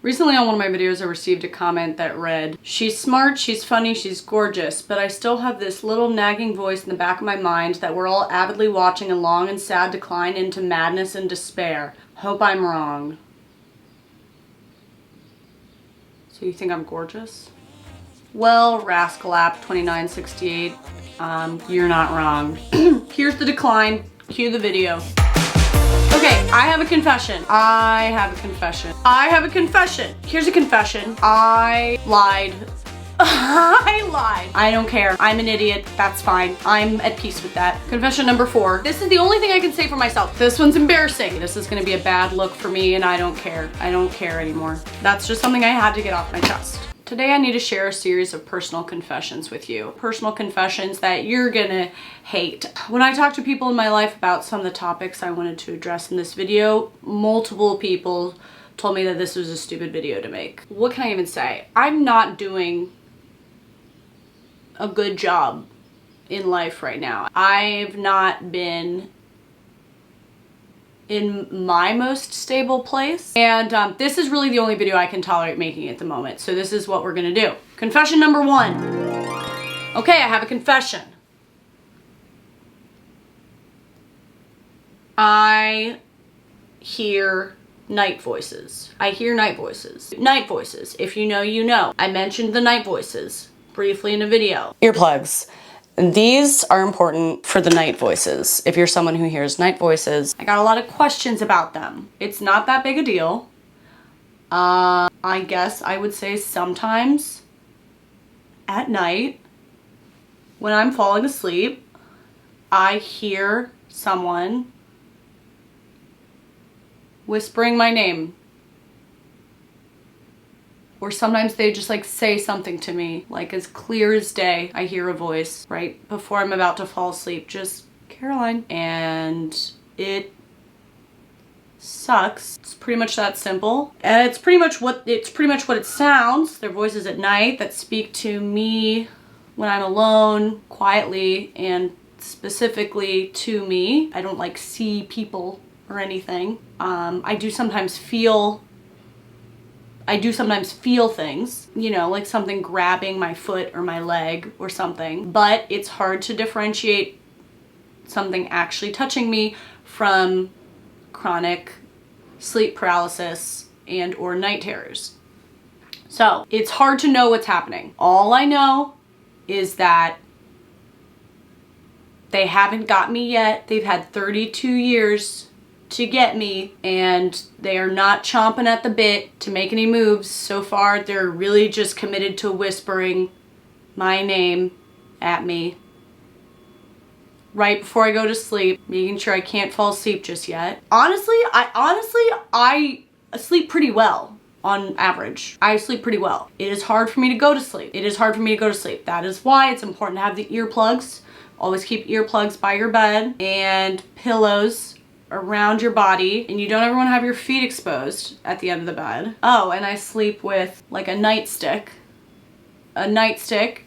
Recently on one of my videos I received a comment that read, "She's smart, she's funny, she's gorgeous, but I still have this little nagging voice in the back of my mind that we're all avidly watching a long and sad decline into madness and despair. Hope I'm wrong." So you think I'm gorgeous? Well, 𝐿_2868, you're not wrong. Here's the decline. Cue the video. Okay, I have a confession. I have a confession. Here's a confession. I lied. I lied. I don't care. I'm an idiot. That's fine. I'm at peace with that. Confession number 4. This is the only thing I can say for myself. This one's embarrassing. This is gonna be a bad look for me and I don't care. I don't care anymore. That's just something I had to get off my chest. Today I need to share a series of personal confessions with you. Personal confessions that you're gonna hate. When I talk to people in my life about some of the topics I wanted to address in this video, multiple people told me that this was a stupid video to make. What can I even say? I'm not doing a good job in life right now. I've not been in my most stable place, and this is really the only video I can tolerate making at the moment, so this is what we're gonna do. Confession number 1. Okay, I have a confession. I hear night voices. I hear night voices. Night voices, if you know, you know. I mentioned the night voices briefly in a video. Earplugs. These are important for the night voices. If you're someone who hears night voices, I got a lot of questions about them. It's not that big a deal. I guess I would say sometimes at night when I'm falling asleep, I hear someone whispering my name. Or sometimes they just like say something to me, like as clear as day. I hear a voice right before I'm about to fall asleep, just Caroline. And it sucks. It's pretty much that simple. And it's pretty much what it sounds. They're voices at night that speak to me when I'm alone, quietly, and specifically to me. I don't like see people or anything. I do sometimes feel things, you know, like something grabbing my foot or my leg or something, but it's hard to differentiate something actually touching me from chronic sleep paralysis and or night terrors. So it's hard to know what's happening. All I know is that they haven't got me yet. They've had 32 years to get me, and they are not chomping at the bit to make any moves. So far, they're really just committed to whispering my name at me right before I go to sleep, making sure I can't fall asleep just yet. Honestly, I sleep pretty well on average. I sleep pretty well. It is hard for me to go to sleep. That is why it's important to have the earplugs. Always keep earplugs by your bed and pillows around your body, and you don't ever want to have your feet exposed at the end of the bed. Oh, and I sleep with like a nightstick,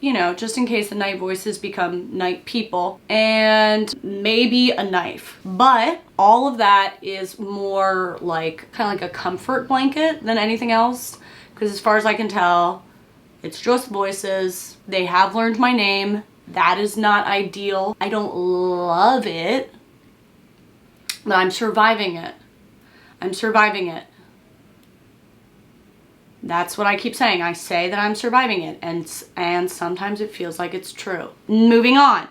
you know, just in case the night voices become night people, and maybe a knife. But all of that is more like kind of like a comfort blanket than anything else, because as far as I can tell, it's just voices. They have learned my name. That is not ideal. I don't love it, but I'm surviving it. That's what I keep saying. I say that I'm surviving it, and sometimes it feels like it's true. Moving on.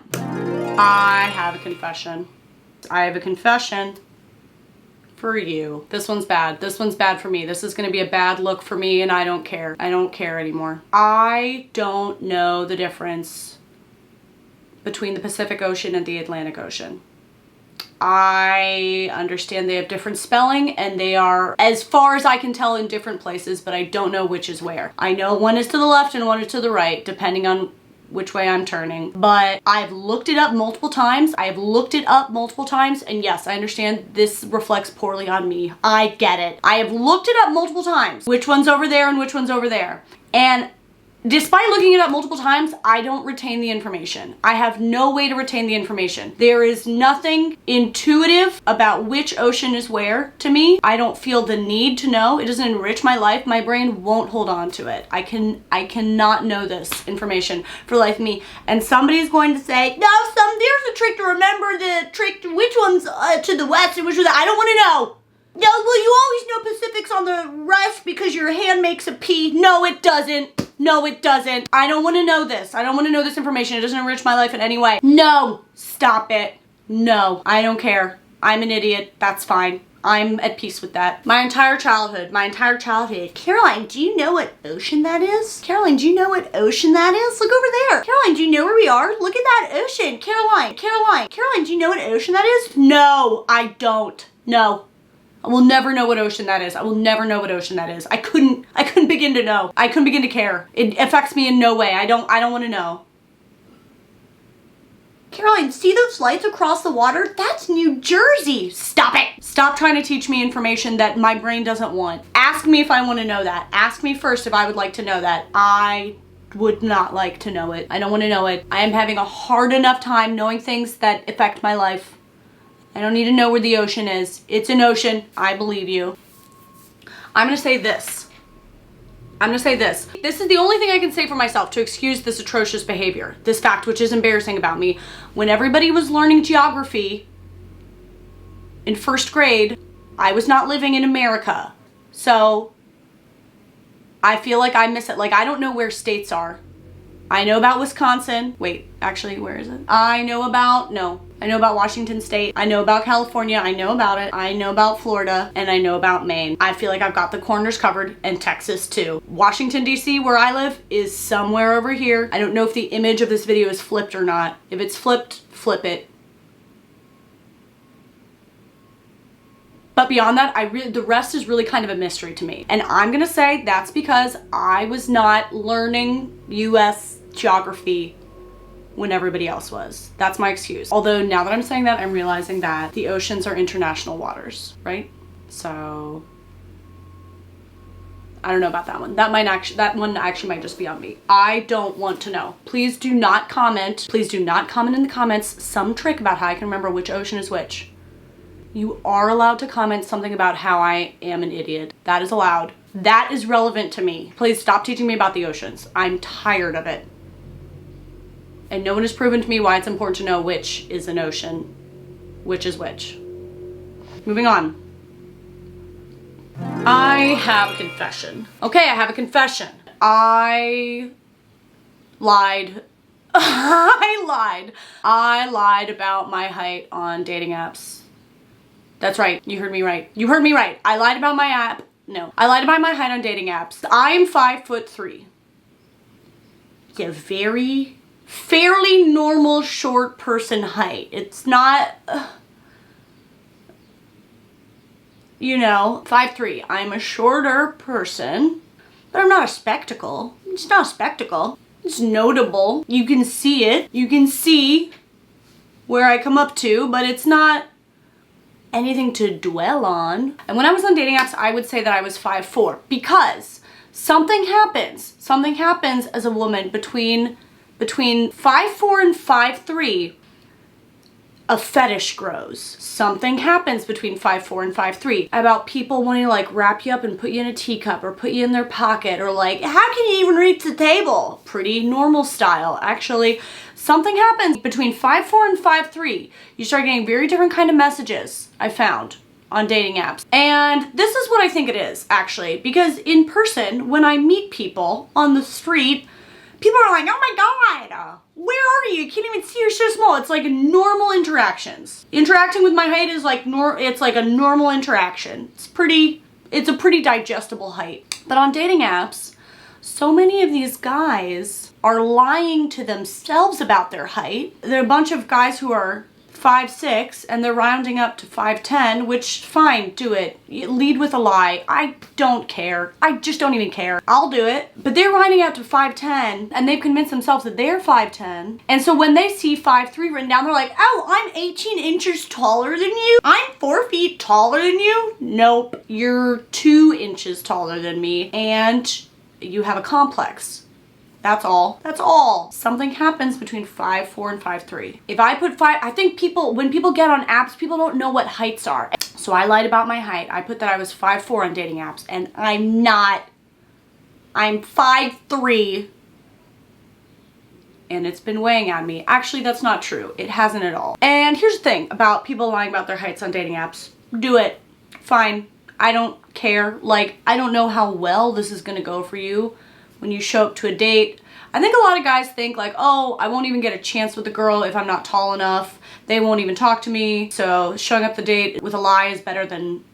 I have a confession. For you. This one's bad. This one's bad for me. This is gonna be a bad look for me, and I don't care. I don't care anymore. I don't know the difference between the Pacific Ocean and the Atlantic Ocean. I understand they have different spelling, and they are, as far as I can tell, in different places, but I don't know which is where. I know one is to the left and one is to the right, depending on which way I'm turning. But I've looked it up multiple times. And yes, I understand this reflects poorly on me. I get it. I have looked it up multiple times. Which one's over there and which one's over there. And Despite looking it up multiple times, I don't retain the information. I have no way to retain the information. There is nothing intuitive about which ocean is where to me. I don't feel the need to know. It doesn't enrich my life. My brain won't hold on to it. I cannot know this information for the life of me. And somebody's going to say, no, there's a trick to remember the trick, which one's to the west and which one's, I don't want to know. No, well, you always know Pacific's on the rest because your hand makes a P. No, it doesn't. No, it doesn't. I don't want to know this. I don't want to know this information. It doesn't enrich my life in any way. No, stop it. No, I don't care. I'm an idiot. That's fine. I'm at peace with that. My entire childhood. Caroline, do you know what ocean that is? Caroline, do you know what ocean that is? Look over there. Caroline, do you know where we are? Look at that ocean. Caroline, do you know what ocean that is? No, I don't. No. I will never know what ocean that is. I will never know what ocean that is. I couldn't begin to know. I couldn't begin to care. It affects me in no way. I don't want to know. Caroline, see those lights across the water? That's New Jersey. Stop it. Stop trying to teach me information that my brain doesn't want. Ask me if I want to know that. Ask me first if I would like to know that. I would not like to know it. I don't want to know it. I am having a hard enough time knowing things that affect my life. I don't need to know where the ocean is. It's an ocean. I believe you. I'm going to say this. This is the only thing I can say for myself to excuse this atrocious behavior. This fact which is embarrassing about me. When everybody was learning geography in first grade, I was not living in America. So I feel like I miss it. Like, I don't know where states are. I know about Wisconsin. Wait, actually, where is it? I know about Washington State. I know about California. I know about it. I know about Florida. And I know about Maine. I feel like I've got the corners covered, and Texas too. Washington, D.C., where I live, is somewhere over here. I don't know if the image of this video is flipped or not. If it's flipped, flip it. But beyond that, the rest is really kind of a mystery to me. And I'm gonna say that's because I was not learning U.S. geography when everybody else was. That's my excuse. Although now that I'm saying that, I'm realizing that the oceans are international waters, right? So I don't know about that one. That one actually might just be on me. I don't want to know. Please do not comment. Please do not comment in the comments some trick about how I can remember which ocean is which. You are allowed to comment something about how I am an idiot. That is allowed. That is relevant to me. Please stop teaching me about the oceans. I'm tired of it. And no one has proven to me why it's important to know which is an ocean, which is which. Moving on. I have a confession. Okay, I have a confession. I lied. I lied about my height on dating apps. That's right. You heard me right. You heard me right. I lied about my app. No, I lied about my height on dating apps. I am 5'3". Yeah, fairly normal short person height. It's not, you know, 5'3". I'm a shorter person, but I'm not a spectacle. It's not a spectacle. It's notable. You can see it. You can see where I come up to, but it's not anything to dwell on. And when I was on dating apps, I would say that I was 5'4", because something happens as a woman between 5'4" and 5'3", a fetish grows. Something happens between 5'4" and 5'3" about people wanting to like wrap you up and put you in a teacup or put you in their pocket, or like, how can you even reach the table? Pretty normal style, actually. Something happens between 5'4" and 5'3". You start getting very different kind of messages, I found, on dating apps. And this is what I think it is, actually, because in person, when I meet people on the street, people are like, oh my God, where are you? You can't even see, you're so small. It's like normal interactions. Interacting with my height is like, it's like a normal interaction. It's a pretty digestible height. But on dating apps, so many of these guys are lying to themselves about their height. There are a bunch of guys who are 5'6" and they're rounding up to 5'10", which, fine, do it. Lead with a lie. I don't care. I just don't even care. I'll do it. But they're rounding out to 5'10", and they've convinced themselves that they're 5'10". And so when they see 5'3" written down, they're like, oh, I'm 18 inches taller than you? I'm 4 feet taller than you? Nope. You're 2 inches taller than me, and you have a complex. That's all. That's all. Something happens between 5'4" and 5'3". If I put 5, I think when people get on apps, people don't know what heights are. So I lied about my height. I put that I was 5'4" on dating apps, and I'm not. I'm 5'3", and it's been weighing on me. Actually, that's not true. It hasn't at all. And here's the thing about people lying about their heights on dating apps. Do it. Fine. I don't care. Like, I don't know how well this is gonna go for you when you show up to a date. I think a lot of guys think like, oh, I won't even get a chance with the girl if I'm not tall enough. They won't even talk to me. So showing up the date with a lie is better than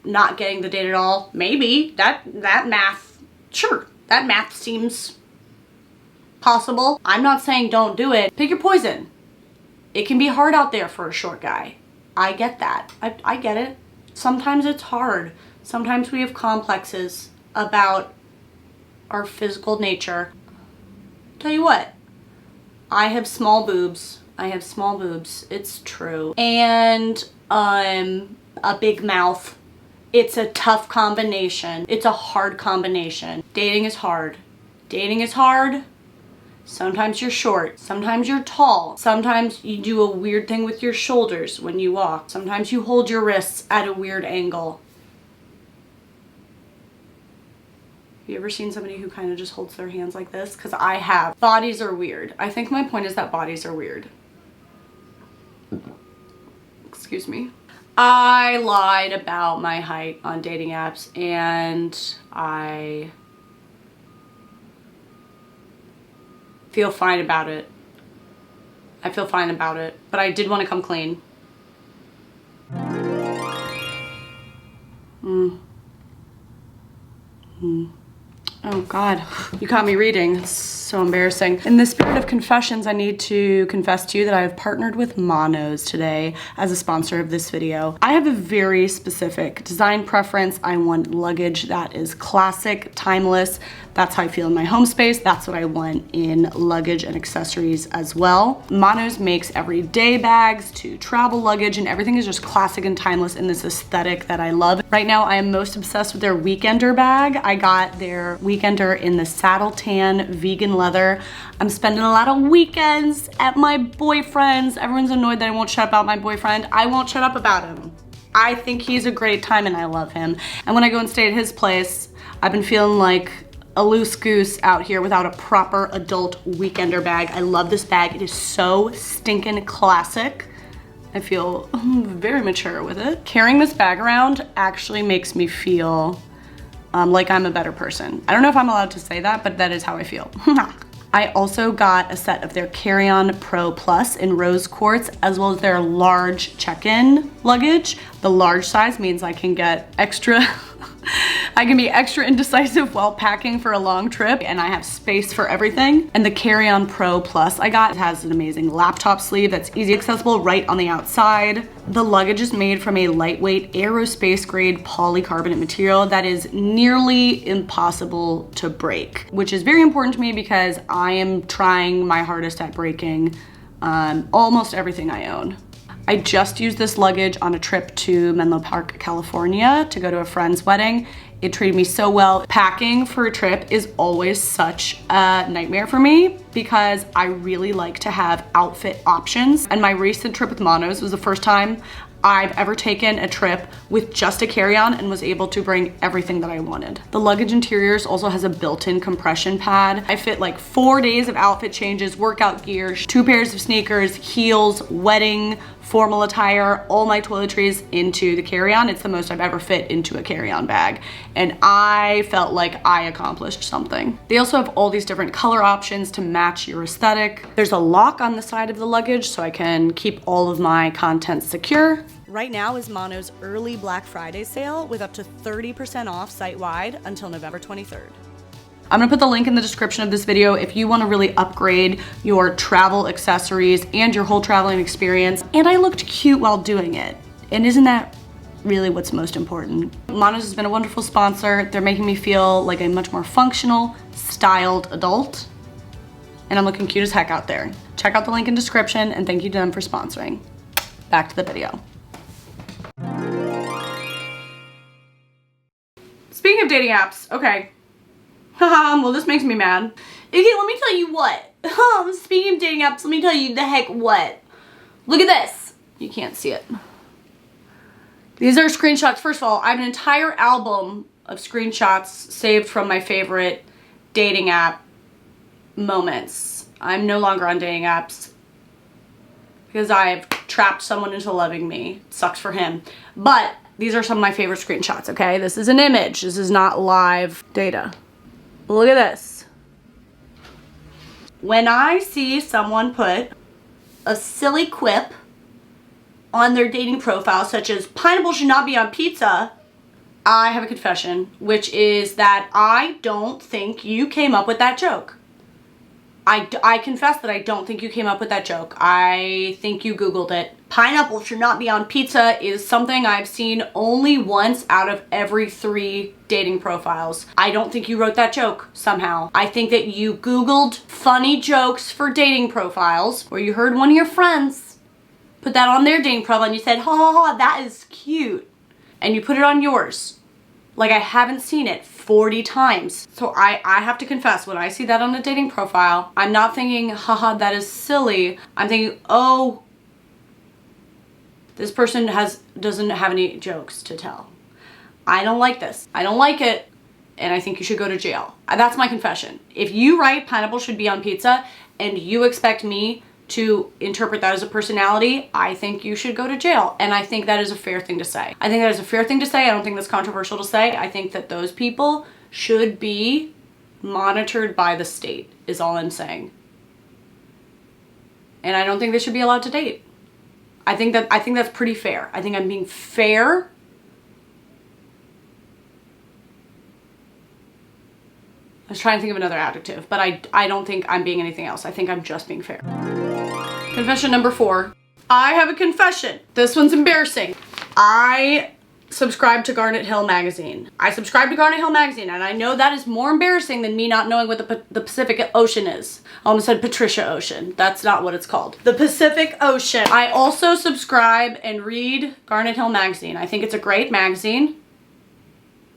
not getting the date at all. Maybe. That math, sure. That math seems possible. I'm not saying don't do it. Pick your poison. It can be hard out there for a short guy. I get that. I get it. Sometimes it's hard. Sometimes we have complexes about our physical nature. Tell you what, I have small boobs. I have small boobs. It's true. And a big mouth. It's a tough combination. It's a hard combination. Dating is hard. Dating is hard. Sometimes you're short. Sometimes you're tall. Sometimes you do a weird thing with your shoulders when you walk. Sometimes you hold your wrists at a weird angle. You ever seen somebody who kind of just holds their hands like this? Because I have. Bodies are weird. I think my point is that bodies are weird. Excuse me. I lied about my height on dating apps, and I feel fine about it. I feel fine about it, but I did want to come clean. Oh God, you caught me reading. It's so embarrassing. In the spirit of confessions, I need to confess to you that I have partnered with Monos today as a sponsor of this video. I have a very specific design preference. I want luggage that is classic, timeless. That's how I feel in my home space. That's what I want in luggage and accessories as well. Monos makes everyday bags to travel luggage, and everything is just classic and timeless in this aesthetic that I love. Right now, I am most obsessed with their Weekender bag. I got their Weekender in the saddle tan vegan leather. I'm spending a lot of weekends at my boyfriend's. Everyone's annoyed that I won't shut up about my boyfriend. I won't shut up about him. I think he's a great time and I love him. And when I go and stay at his place, I've been feeling like a loose goose out here without a proper adult Weekender bag. I love this bag. It is so stinking classic. I feel very mature with it. Carrying this bag around actually makes me feel like I'm a better person. I don't know if I'm allowed to say that, but that is how I feel. I also got a set of their Carry-On Pro Plus in rose quartz, as well as their large check-in luggage. The large size means I can get extra I can be extra indecisive while packing for a long trip, and I have space for everything. And the Carry-On Pro Plus I got, it has an amazing laptop sleeve that's easy accessible right on the outside. The luggage is made from a lightweight aerospace grade polycarbonate material that is nearly impossible to break, which is very important to me because I am trying my hardest at breaking almost everything I own. I just used this luggage on a trip to Menlo Park, California to go to a friend's wedding. It treated me so well. Packing for a trip is always such a nightmare for me because I really like to have outfit options. And my recent trip with Monos was the first time I've ever taken a trip with just a carry-on and was able to bring everything that I wanted. The luggage interiors also has a built-in compression pad. I fit like 4 days of outfit changes, workout gear, 2 pairs of sneakers, heels, wedding, formal attire, all my toiletries into the carry-on. It's the most I've ever fit into a carry-on bag. And I felt like I accomplished something. They also have all these different color options to match your aesthetic. There's a lock on the side of the luggage so I can keep all of my contents secure. Right now is Mono's early Black Friday sale with up to 30% off site-wide until November 23rd. I'm gonna put the link in the description of this video if you wanna really upgrade your travel accessories and your whole traveling experience. And I looked cute while doing it. And isn't that really what's most important? Monos has been a wonderful sponsor. They're making me feel like a much more functional, styled adult. And I'm looking cute as heck out there. Check out the link in the description and thank you to them for sponsoring. Back to the video. Speaking of dating apps, okay. Well, this makes me mad. Okay, let me tell you what. Speaking of dating apps, let me tell you the heck what. Look at this. You can't see it. These are screenshots. First of all, I have an entire album of screenshots saved from my favorite dating app moments. I'm no longer on dating apps because I've trapped someone into loving me. It sucks for him. But these are some of my favorite screenshots, okay? This is an image. This is not live data. Look at this. When I see someone put a silly quip on their dating profile, such as pineapple should not be on pizza, I have a confession, which is that I don't think you came up with that joke. I confess that I don't think you came up with that joke. I think you Googled it. Pineapple should not be on pizza is something I've seen only once out of every 3 dating profiles. I don't think you wrote that joke somehow. I think that you Googled funny jokes for dating profiles, or you heard one of your friends put that on their dating profile and you said, ha ha ha, that is cute. And you put it on yours. Like, I haven't seen it 40 times. So I have to confess, when I see that on a dating profile, I'm not thinking, haha, that is silly. I'm thinking, oh, this person doesn't have any jokes to tell. I don't like this. I don't like it, and I think you should go to jail. That's my confession. If you write pineapple should be on pizza and you expect me to interpret that as a personality, I think you should go to jail. And I think that is a fair thing to say. I think that is a fair thing to say. I don't think that's controversial to say. I think that those people should be monitored by the state, is all I'm saying. And I don't think they should be allowed to date. I think that's pretty fair. I think I'm being fair. I was trying to think of another adjective, but I don't think I'm being anything else. I think I'm just being fair. Confession number 4. I have a confession. This one's embarrassing. I subscribe to Garnet Hill magazine. I subscribe to Garnet Hill magazine, and I know that is more embarrassing than me not knowing what the Pacific Ocean is. I almost said Patricia Ocean. That's not what it's called. The Pacific Ocean. I also subscribe and read Garnet Hill magazine. I think it's a great magazine.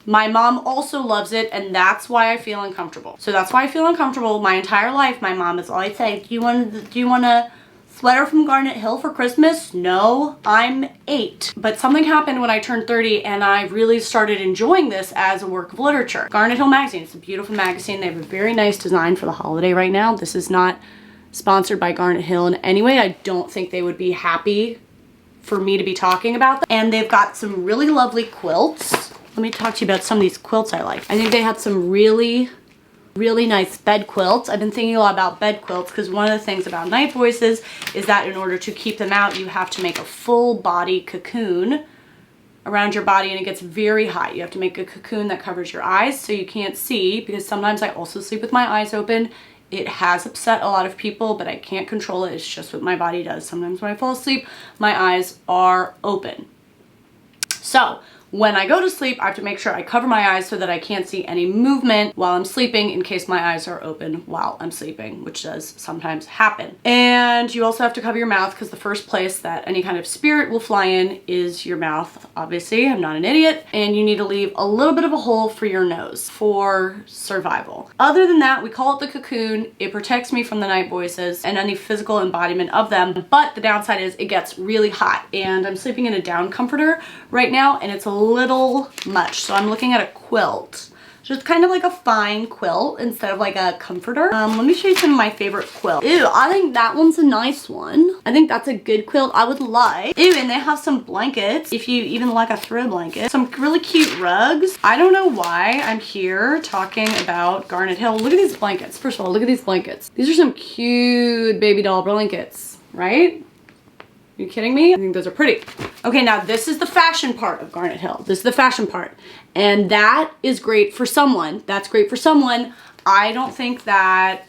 My mom also loves it, and that's why I feel uncomfortable. So that's why I feel uncomfortable my entire life. My mom is always saying, do you want a sweater from Garnet Hill for Christmas? No, I'm 8. But something happened when I turned 30, and I really started enjoying this as a work of literature. Garnet Hill magazine, it's a beautiful magazine. They have a very nice design for the holiday right now. This is not sponsored by Garnet Hill in any way. I don't think they would be happy for me to be talking about them. And they've got some really lovely quilts. Let me talk to you about some of these quilts I like. I think they have some really nice bed quilts. I've been thinking a lot about bed quilts because one of the things about night voices is that in order to keep them out, you have to make a full body cocoon around your body, and it gets very hot. You have to make a cocoon that covers your eyes so you can't see, because sometimes I also sleep with my eyes open. It has upset a lot of people, but I can't control it. It's just what my body does. Sometimes when I fall asleep, my eyes are open. So when I go to sleep, I have to make sure I cover my eyes so that I can't see any movement while I'm sleeping, in case my eyes are open while I'm sleeping, which does sometimes happen. And you also have to cover your mouth, because the first place that any kind of spirit will fly in is your mouth. Obviously, I'm not an idiot. And you need to leave a little bit of a hole for your nose for survival. Other than that, we call it the cocoon. It protects me from the night voices and any physical embodiment of them. But the downside is it gets really hot, and I'm sleeping in a down comforter right now, and it's a little much. So I'm looking at a quilt. Just kind of like a fine quilt instead of like a comforter. Let me show you some of my favorite quilts. Ew, I think that one's a nice one. I think that's a good quilt I would like. Ew, and they have some blankets, if you even like a throw blanket. Some really cute rugs. I don't know why I'm here talking about Garnet Hill. Look at these blankets. First of all, look at these blankets. These are some cute baby doll blankets, right? Are you kidding me? I think those are pretty. Okay, now this is the fashion part of Garnet Hill. This is the fashion part. And that is great for someone. That's great for someone. I don't think that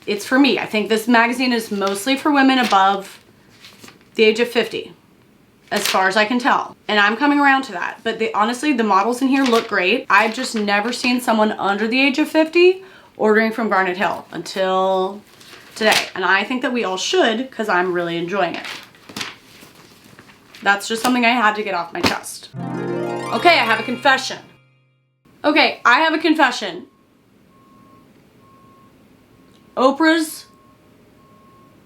it's for me. I think this magazine is mostly for women above the age of 50, as far as I can tell. And I'm coming around to that. But honestly, the models in here look great. I've just never seen someone under the age of 50 ordering from Garnet Hill until today, and I think that we all should, because I'm really enjoying it. That's just something I had to get off my chest. Okay, I have a confession. Okay, I have a confession. Oprah's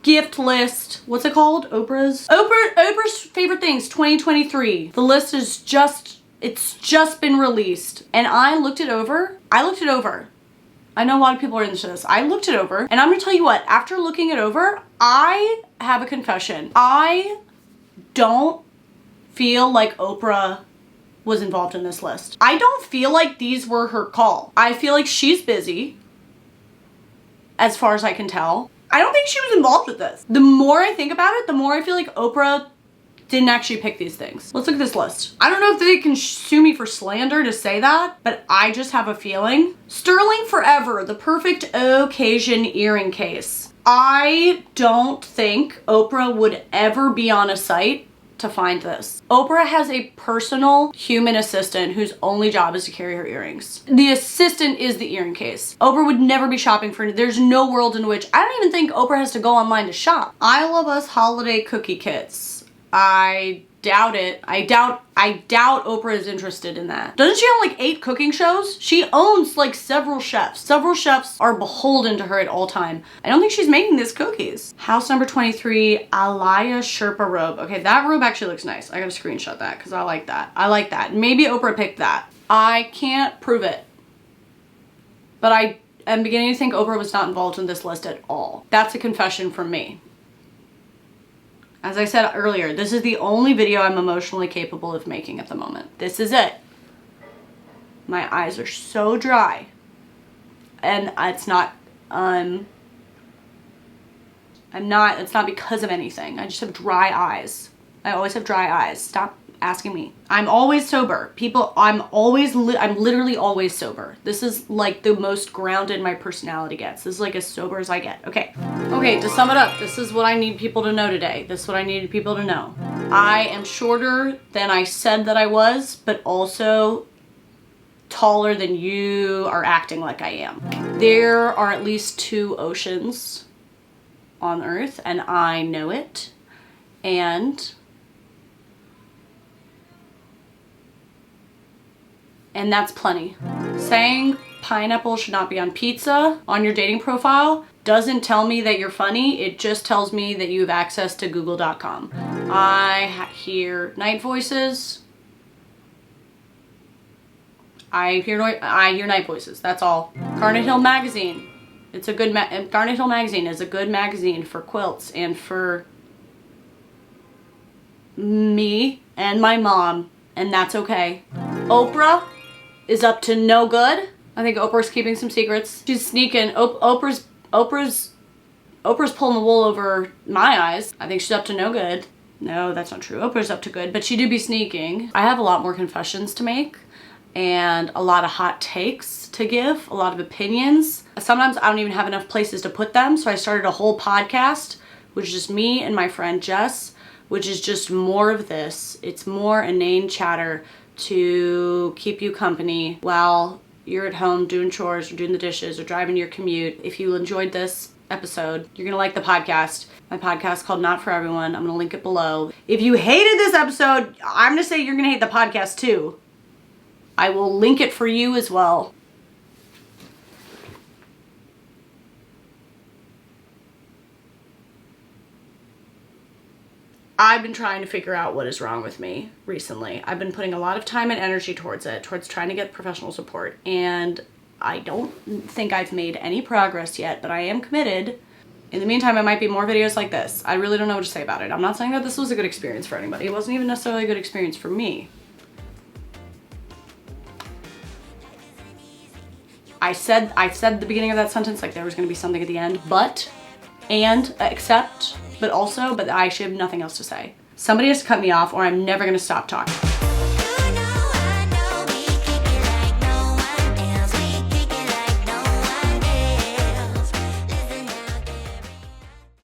gift list. What's it called? Oprah's favorite things 2023. The list is it's just been released. And I looked it over. I know a lot of people are into this. I looked it over, and I'm gonna tell you what, after looking it over, I have a confession. I don't feel like Oprah was involved in this list. I don't feel like these were her call. I feel like she's busy, as far as I can tell. I don't think she was involved with this. The more I think about it, the more I feel like Oprah didn't actually pick these things. Let's look at this list. I don't know if they can sue me for slander to say that, but I just have a feeling. Sterling Forever, the perfect occasion earring case. I don't think Oprah would ever be on a site to find this. Oprah has a personal human assistant whose only job is to carry her earrings. The assistant is the earring case. Oprah would never be shopping for, there's no world in which, I don't even think Oprah has to go online to shop. I Love Us holiday cookie kits. I doubt it. I doubt Oprah is interested in that. Doesn't she own like 8 cooking shows? She owns like several chefs. Several chefs are beholden to her at all time. I don't think she's making these cookies. House number 23, Alaya Sherpa robe. Okay, that robe actually looks nice. I gotta screenshot that because I like that. I like that. Maybe Oprah picked that. I can't prove it. But I am beginning to think Oprah was not involved in this list at all. That's a confession from me. As I said earlier, this is the only video I'm emotionally capable of making at the moment. This is it. My eyes are so dry. And it's not, it's not because of anything. I just have dry eyes. I always have dry eyes. Stop asking me. I'm always sober. People, I'm literally always sober. This is like the most grounded my personality gets. This is like as sober as I get. Okay. Okay, to sum it up, this is what I need people to know today. This is what I needed people to know. I am shorter than I said that I was, but also taller than you are acting like I am. There are at least 2 oceans on Earth, and I know it. And that's plenty. Saying pineapple should not be on pizza on your dating profile doesn't tell me that you're funny. It just tells me that you have access to google.com. I hear night voices. I hear night voices. That's all. Garnet Hill Magazine. It's a good Garnet Hill Magazine is a good magazine for quilts and for me and my mom, and that's okay. Oprah is up to no good. I think Oprah's keeping some secrets. She's sneaking. Oprah's pulling the wool over my eyes. I think she's up to no good. No, that's not true. Oprah's up to good, but she did be sneaking. I have a lot more confessions to make and a lot of hot takes to give, a lot of opinions. Sometimes I don't even have enough places to put them, so I started a whole podcast, which is just me and my friend Jess, which is just more of this. It's more inane chatter to keep you company while you're at home doing chores or doing the dishes or driving your commute. If you enjoyed this episode, you're gonna like the podcast. My podcast called Not For Everyone. I'm gonna link it below. If you hated this episode, I'm gonna say you're gonna hate the podcast too. I will link it for you as well. I've been trying to figure out what is wrong with me recently. I've been putting a lot of time and energy towards it, towards trying to get professional support, and I don't think I've made any progress yet, but I am committed. In the meantime, it might be more videos like this. I really don't know what to say about it. I'm not saying that this was a good experience for anybody. It wasn't even necessarily a good experience for me. I said at the beginning of that sentence like there was going to be something at the end, but I actually have nothing else to say. Somebody has to cut me off or I'm never going to stop talking.